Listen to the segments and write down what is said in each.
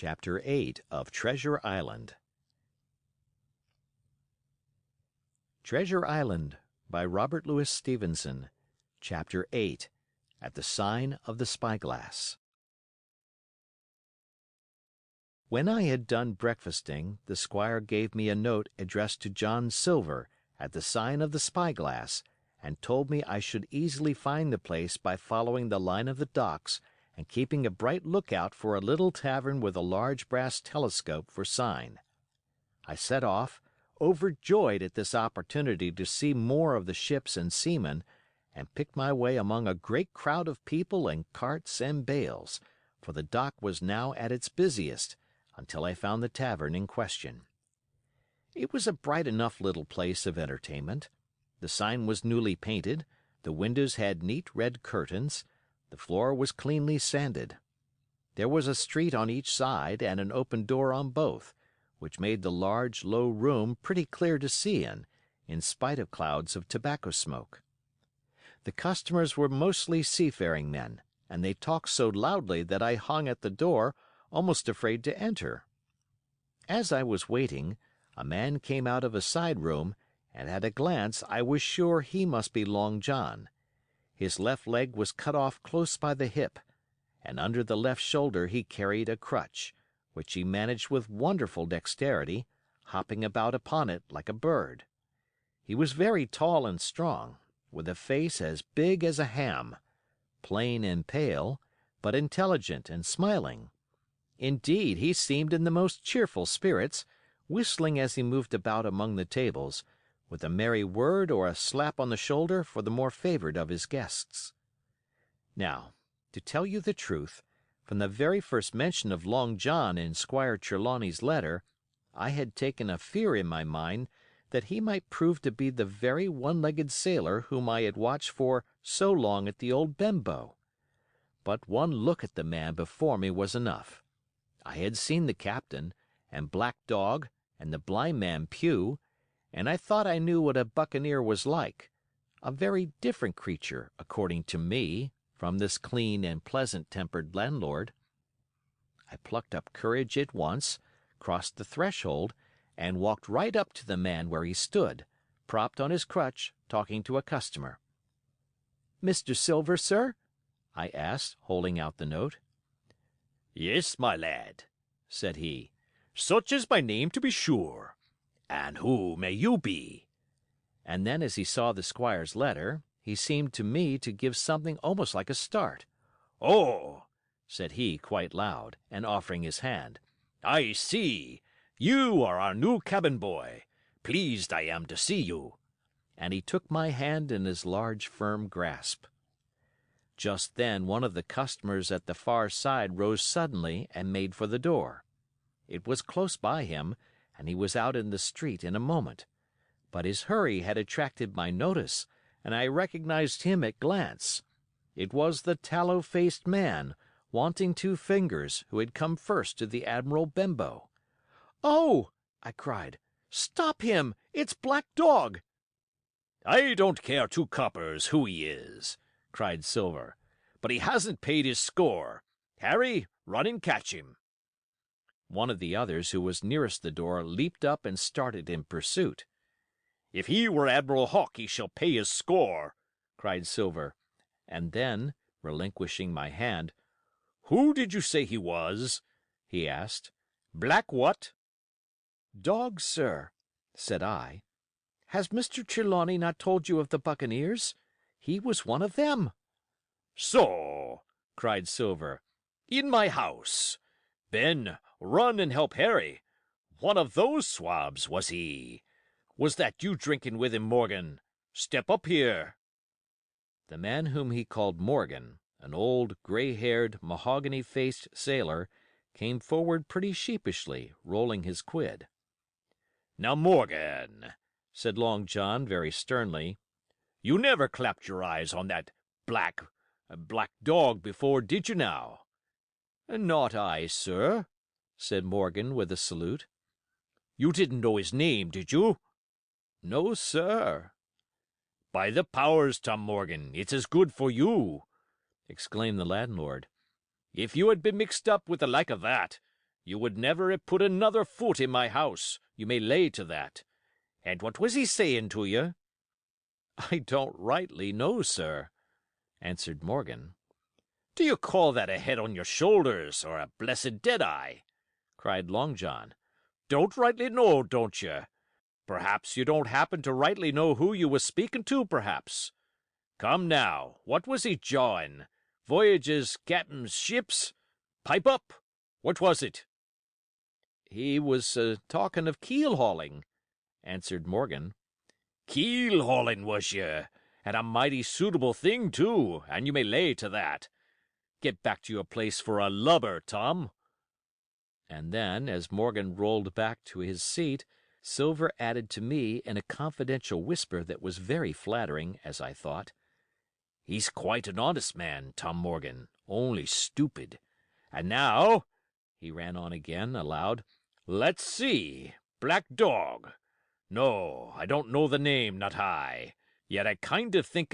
Chapter 8 of Treasure Island. Treasure Island by Robert Louis Stevenson. Chapter 8 At the Sign of the Spyglass. When I had done breakfasting, the squire gave me a note addressed to John Silver at the sign of the Spyglass, and told me I should easily find the place by following the line of the docks and keeping a bright lookout for a little tavern with a large brass telescope for sign. I set off, overjoyed at this opportunity to see more of the ships and seamen, and picked my way among a great crowd of people and carts and bales, for the dock was now at its busiest, until I found the tavern in question. It was a bright enough little place of entertainment. The sign was newly painted, the windows had neat red curtains, the floor was cleanly sanded. There was a street on each side and an open door on both, which made the large, low room pretty clear to see in spite of clouds of tobacco smoke. The customers were mostly seafaring men, and they talked so loudly that I hung at the door, almost afraid to enter. As I was waiting, a man came out of a side room, and at a glance I was sure he must be Long John. His left leg was cut off close by the hip, and under the left shoulder he carried a crutch, which he managed with wonderful dexterity, hopping about upon it like a bird. He was very tall and strong, with a face as big as a ham, plain and pale, but intelligent and smiling. Indeed, he seemed in the most cheerful spirits, whistling as he moved about among the tables, with a merry word or a slap on the shoulder for the more favored of his guests. Now, to tell you the truth, from the very first mention of Long John in Squire Trelawney's letter, I had taken a fear in my mind that he might prove to be the very one-legged sailor whom I had watched for so long at the old Benbow. But one look at the man before me was enough. I had seen the captain, and Black Dog, and the blind man Pew, and I thought I knew what a buccaneer was like, a very different creature, according to me, from this clean and pleasant-tempered landlord. I plucked up courage at once, crossed the threshold, and walked right up to the man where he stood, propped on his crutch, talking to a customer. "Mr. Silver, sir?" I asked, holding out the note. "Yes, my lad," said he. "Such is my name, to be sure. And who may you be?" And then, as he saw the squire's letter, he seemed to me to give something almost like a start. "Oh," said he, quite loud, and offering his hand. "I see. You are our new cabin boy. Pleased I am to see you." And he took my hand in his large, firm grasp. Just then one of the customers at the far side rose suddenly and made for the door. It was close by him, and he was out in the street in a moment. But his hurry had attracted my notice, and I recognized him at glance. It was the tallow-faced man, wanting two fingers, who had come first to the Admiral Benbow. "Oh!" I cried. "Stop him! It's Black Dog!" "I don't care two coppers who he is," cried Silver, "but he hasn't paid his score. Harry, run and catch him." One of the others who was nearest the door leaped up and started in pursuit. "If he were Admiral Hawk, he shall pay his score," cried Silver. And then, relinquishing my hand, "Who did you say he was?" he asked. "Black what?" "Dog, sir," said I. "Has Mr. Trelawney not told you of the buccaneers? He was one of them." "So!" cried Silver. "In my house! Ben, run and help Harry. One of those swabs, was he? Was that you drinking with him, Morgan? Step up here." The man whom he called Morgan, an old, gray-haired, mahogany-faced sailor, came forward pretty sheepishly, rolling his quid. "Now, Morgan," said Long John very sternly, "you never clapped your eyes on that Black Dog before, did you now?" "Not I, sir," said Morgan with a salute. "You didn't know his name, did you?" "No, sir." "By the powers, Tom Morgan, it's as good for you!" exclaimed the landlord. "If you had been mixed up with the like of that, You would never have put another foot in my house, you may lay to that. And what was he saying to you?" "I don't rightly know, sir," answered Morgan. "Do you call that a head on your shoulders, or a blessed dead-eye?" cried Long John. "Don't rightly know, don't you? Perhaps you don't happen to rightly know who you was speaking to, perhaps. Come now, what was he jawing? Voyages, captain's ships? Pipe up! What was it?" "He was talking of keel hauling," answered Morgan. "Keel hauling, was you? And a mighty suitable thing, too, and you may lay to that. Get back to your place for a lubber, Tom." And then, as Morgan rolled back to his seat, Silver added to me in a confidential whisper that was very flattering, as I thought, "He's quite an honest man, Tom Morgan, only stupid. And now," he ran on again, aloud, "let's see, Black Dog. No, I don't know the name, not I. Yet I kind of think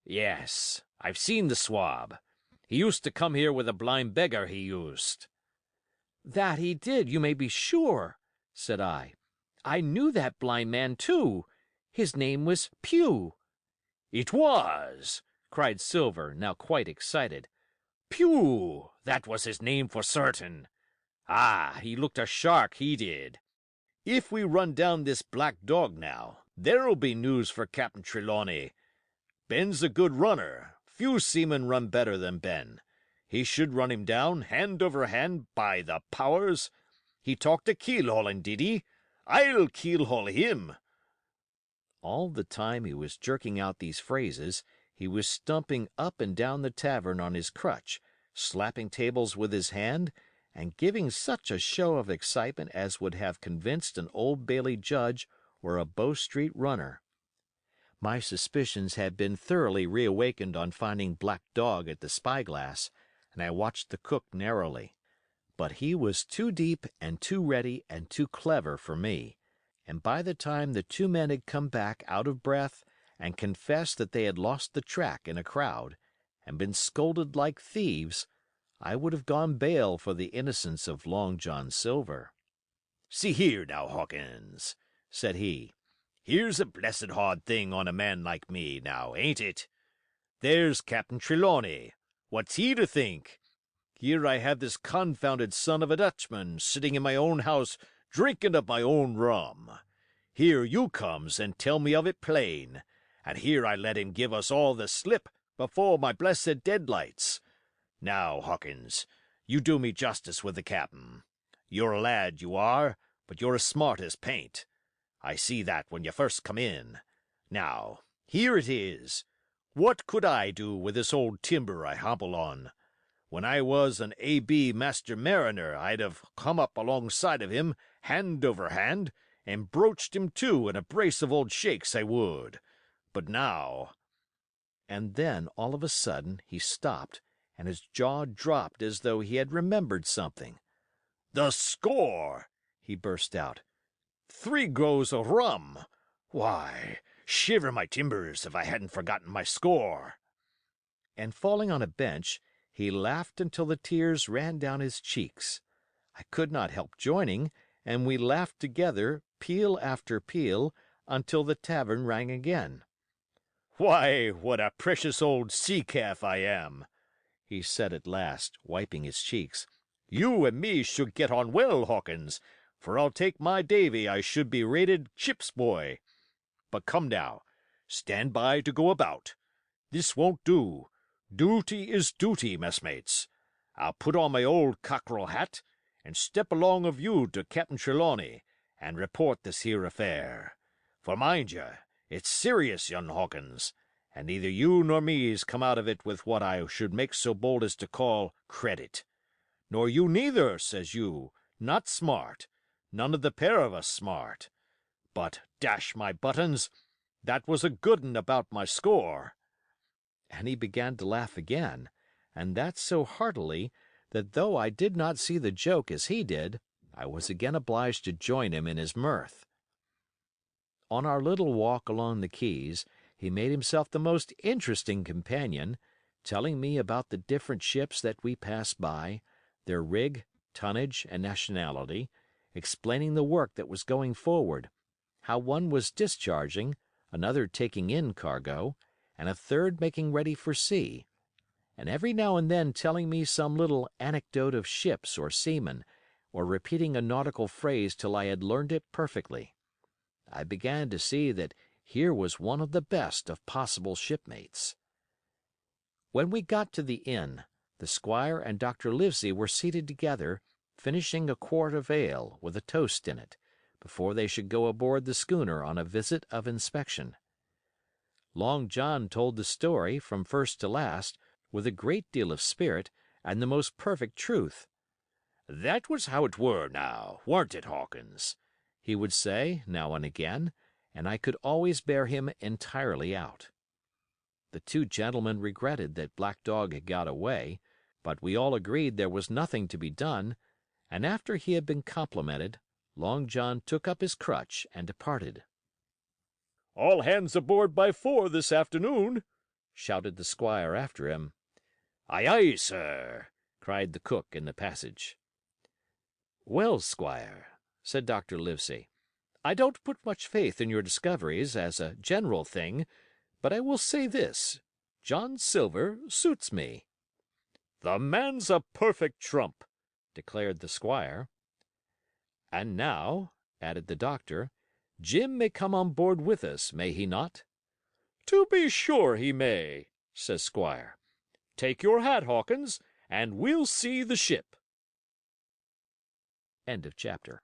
yes, I've seen the swab. He used to come here with a blind beggar, he used." "That he did, you may be sure," said I. "I knew that blind man, too. His name was Pew." "It was!" cried Silver, now quite excited. "Pew! That was his name for certain. Ah, he looked a shark, he did. If we run down this Black Dog now, there'll be news for Captain Trelawney. Ben's a good runner. Few seamen run better than Ben. He should run him down, hand over hand, by the powers. He talked of keel-hauling, did he? I'll keel-haul him." All the time he was jerking out these phrases, he was stumping up and down the tavern on his crutch, slapping tables with his hand, and giving such a show of excitement as would have convinced an Old Bailey judge or a Bow Street runner. My suspicions had been thoroughly reawakened on finding Black Dog at the spyglass, and I watched the cook narrowly. But he was too deep and too ready and too clever for me, and by the time the two men had come back out of breath and confessed that they had lost the track in a crowd, and been scolded like thieves, I would have gone bail for the innocence of Long John Silver. "See here now, Hawkins," said he. "Here's a blessed hard thing on a man like me, now, ain't it? There's Captain Trelawney. What's he to think? Here I have this confounded son of a Dutchman sitting in my own house drinking of my own rum. Here you comes and tell me of it plain, and here I let him give us all the slip before my blessed deadlights. Now, Hawkins, you do me justice with the cap'n. You're a lad, you are, but you're as smart as paint. I see that when you first come in. Now, here it is. What could I do with this old timber I hobble on? When I was an A.B. master mariner, I'd have come up alongside of him, hand over hand, and broached him to in a brace of old shakes, I would. But now—" And then, all of a sudden, he stopped, and his jaw dropped as though he had remembered something. "The score!" he burst out. "3 goes of rum! Why, shiver my timbers if I hadn't forgotten my score!" And falling on a bench, he laughed until the tears ran down his cheeks. I could not help joining, and we laughed together, peal after peal, until the tavern rang again. "Why, what a precious old sea-calf I am!" he said at last, wiping his cheeks. "You and me should get on well, Hawkins, for I'll take my davy I should be rated ship's boy. But come now, stand by to go about. This won't do. Duty is duty, messmates. I'll put on my old cockerel hat, and step along of you to Captain Trelawney, and report this here affair. For mind ye, it's serious, young Hawkins, and neither you nor me's come out of it with what I should make so bold as to call credit. Nor you neither, says you, not smart, none of the pair of us smart. But, dash my buttons, that was a good 'un about my score." And he began to laugh again, and that so heartily that though I did not see the joke as he did, I was again obliged to join him in his mirth. On our little walk along the quays, he made himself the most interesting companion, telling me about the different ships that we passed by, their rig, tonnage and nationality, explaining the work that was going forward, how one was discharging, another taking in cargo, and a third making ready for sea, and every now and then telling me some little anecdote of ships or seamen, or repeating a nautical phrase till I had learned it perfectly. I began to see that here was one of the best of possible shipmates. When we got to the inn, the squire and Dr. Livesey were seated together, finishing a quart of ale with a toast in it, before they should go aboard the schooner on a visit of inspection. Long John told the story, from first to last, with a great deal of spirit and the most perfect truth. "That was how it were now, warn't it, Hawkins?" he would say, now and again, and I could always bear him entirely out. The two gentlemen regretted that Black Dog had got away, but we all agreed there was nothing to be done, and after he had been complimented, Long John took up his crutch and departed. "All hands aboard by 4 this afternoon," shouted the squire after him. "Aye, aye, sir," cried the cook in the passage. "Well, squire," said Dr. Livesey, "I don't put much faith in your discoveries as a general thing, but I will say this: John Silver suits me." "The man's a perfect trump," declared the squire. "And now," added the doctor, "Jim may come on board with us, may he not?" "To be sure he may," says Squire. "Take your hat, Hawkins, and we'll see the ship." End of chapter.